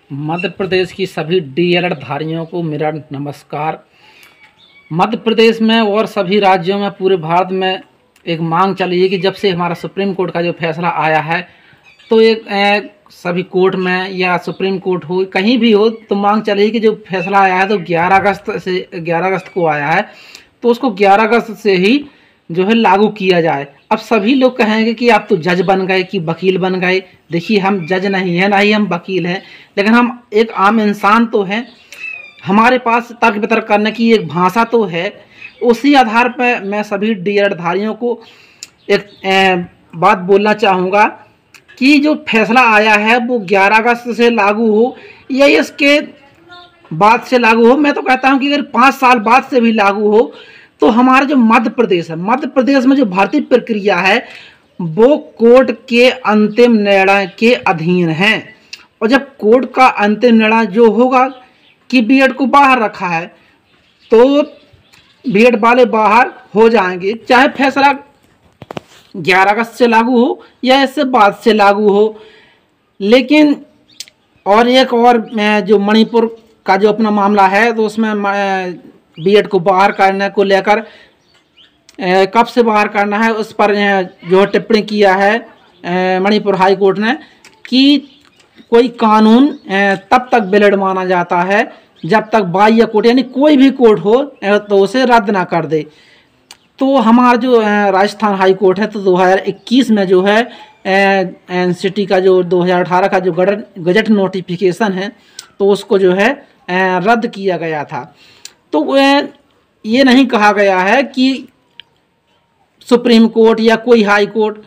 मध्य प्रदेश की सभी डीएलएड धारियों को मेरा नमस्कार। मध्य प्रदेश में और सभी राज्यों में पूरे भारत में एक मांग चली है कि जब से हमारा सुप्रीम कोर्ट का जो फैसला आया है तो सभी कोर्ट में या सुप्रीम कोर्ट हो कहीं भी हो तो मांग चली है कि जो फैसला आया है तो 11 अगस्त को आया है तो उसको 11 अगस्त से ही जो है लागू किया जाए। अब सभी लोग कहेंगे कि आप तो जज बन गए कि वकील बन गए। देखिए, हम जज नहीं हैं, ना ही हम वकील हैं, लेकिन हम एक आम इंसान तो हैं। हमारे पास तर्क वितर्क करने की एक भाषा तो है। उसी आधार पर मैं सभी डीएलएड धारियों को एक बात बोलना चाहूँगा कि जो फैसला आया है वो 11 अगस्त से लागू हो या इसके बाद से लागू हो। मैं तो कहता हूँ कि अगर 5 साल बाद से भी लागू हो तो हमारा जो मध्य प्रदेश है, मध्य प्रदेश में जो भर्ती प्रक्रिया है वो कोर्ट के अंतिम निर्णय के अधीन है। और जब कोर्ट का अंतिम निर्णय जो होगा कि बीएड को बाहर रखा है तो बीएड वाले बाहर हो जाएंगे, चाहे फैसला 11 अगस्त से लागू हो या इससे बाद से लागू हो। लेकिन और एक और जो मणिपुर का जो अपना मामला है तो उसमें बीएड को बाहर करने को लेकर कब से बाहर करना है उस पर जो टिप्पणी किया है मणिपुर हाई कोर्ट ने कि कोई कानून तब तक वैलिड माना जाता है जब तक बाह्य कोर्ट यानी कोई भी कोर्ट हो तो उसे रद्द ना कर दे। तो हमारा जो राजस्थान हाई कोर्ट है तो 2021 में जो है एनसीटी का जो 2018 का जो गजट नोटिफिकेशन है तो उसको जो है रद्द किया गया था। तो ये नहीं कहा गया है कि सुप्रीम कोर्ट या कोई हाई कोर्ट।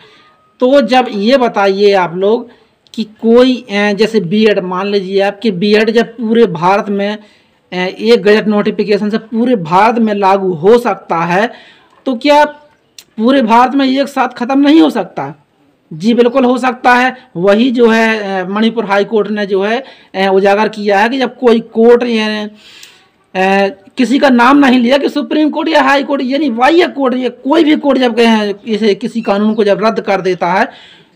तो जब ये बताइए आप लोग कि कोई जैसे बीएड, मान लीजिए आपकी बीएड जब पूरे भारत में एक गजट नोटिफिकेशन से पूरे भारत में लागू हो सकता है तो क्या पूरे भारत में एक साथ ख़त्म नहीं हो सकता? जी बिल्कुल हो सकता है। वही जो है मणिपुर हाई कोर्ट ने जो है उजागर किया है कि जब कोई कोर्ट किसी का नाम नहीं लिया कि सुप्रीम कोर्ट या हाई कोर्ट यानी बाह्य कोर्ट या कोई भी कोर्ट जब किसी कानून को जब रद्द कर देता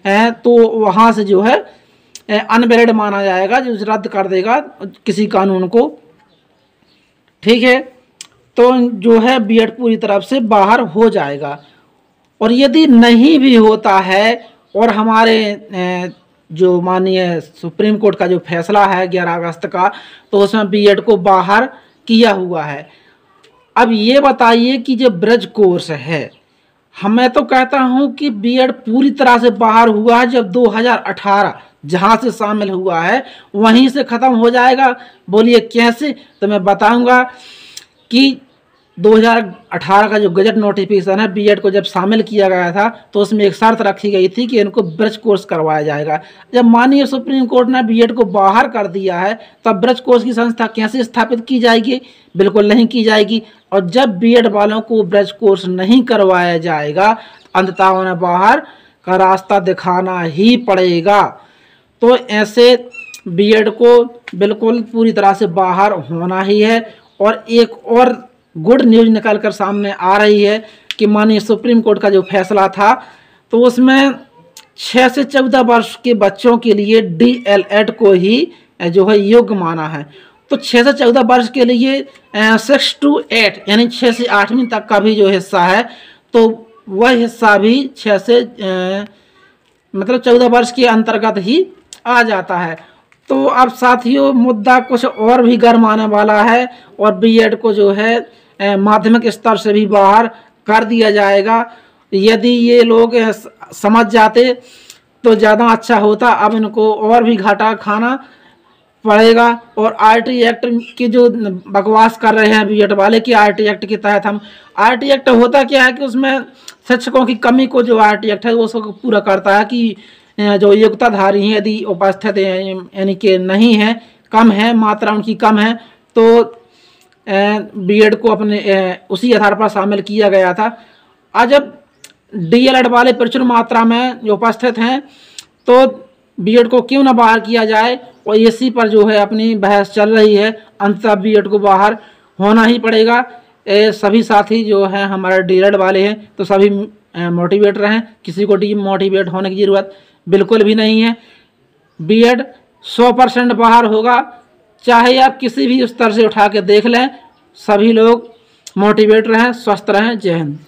है तो वहाँ से जो है अनवैलिड माना जाएगा, जो रद्द कर देगा किसी कानून को। ठीक है, तो जो है बीएड पूरी तरफ से बाहर हो जाएगा। और यदि नहीं भी होता है और हमारे जो माननीय सुप्रीम कोर्ट का जो फैसला है 11 अगस्त का तो उसमें बीएड को बाहर किया हुआ है। अब ये बताइए कि जो ब्रज कोर्स है, मैं तो कहता हूँ कि बीएड पूरी तरह से बाहर हुआ है जब 2018 जहाँ से शामिल हुआ है वहीं से ख़त्म हो जाएगा। बोलिए कैसे? तो मैं बताऊँगा कि 2018 का जो गजट नोटिफिकेशन है बीएड को जब शामिल किया गया था तो उसमें एक शर्त रखी गई थी कि इनको ब्रज कोर्स करवाया जाएगा। जब माननीय सुप्रीम कोर्ट ने बीएड को बाहर कर दिया है तब ब्रज कोर्स की संस्था कैसे स्थापित की जाएगी? बिल्कुल नहीं की जाएगी। और जब बीएड वालों को ब्रज कोर्स नहीं करवाया जाएगा अंततः उन्हें बाहर का रास्ता दिखाना ही पड़ेगा। तो ऐसे बीएड को बिल्कुल पूरी तरह से बाहर होना ही है। और एक और गुड न्यूज़ निकल कर सामने आ रही है कि माननीय सुप्रीम कोर्ट का जो फैसला था तो उसमें 6 से 14 वर्ष के बच्चों के लिए डीएलएड को ही जो है योग्य माना है। तो 6 से 14 वर्ष के लिए 6 to 8 यानी 6 से 8वीं तक का भी जो हिस्सा है तो वह हिस्सा भी 6 से मतलब 14 वर्ष के अंतर्गत ही आ जाता है। तो अब साथियों मुद्दा कुछ और भी गर्म आने वाला है और बीएड को जो है माध्यमिक स्तर से भी बाहर कर दिया जाएगा। यदि ये लोग समझ जाते तो ज़्यादा अच्छा होता। अब इनको और भी घाटा खाना पड़ेगा। और आरटी एक्ट की जो बकवास कर रहे हैं बीएड वाले कि आरटी एक्ट के तहत हम आरटी एक्ट होता क्या है कि उसमें शिक्षकों की कमी को जो आरटी एक्ट है वो उसको पूरा करता है कि जो योग्यताधारी हैं यदि उपस्थित यानी कि नहीं है, कम है, मात्रा उनकी कम है तो बीएड को अपने उसी आधार पर शामिल किया गया था। आज जब डीएलएड वाले प्रचुर मात्रा में जो उपस्थित हैं तो बीएड को क्यों ना बाहर किया जाए और इसी पर जो है अपनी बहस चल रही है। अंततः बीएड को बाहर होना ही पड़ेगा। सभी साथी जो हैं हमारे डीएलएड वाले हैं तो सभी मोटिवेट रहें, किसी को डीमोटिवेट होने की ज़रूरत बिल्कुल भी नहीं है। बीएड 100% बाहर होगा। चाहे आप किसी भी स्तर से उठा के देख लें, सभी लोग मोटिवेट रहें, स्वस्थ रहें। जय हिंद।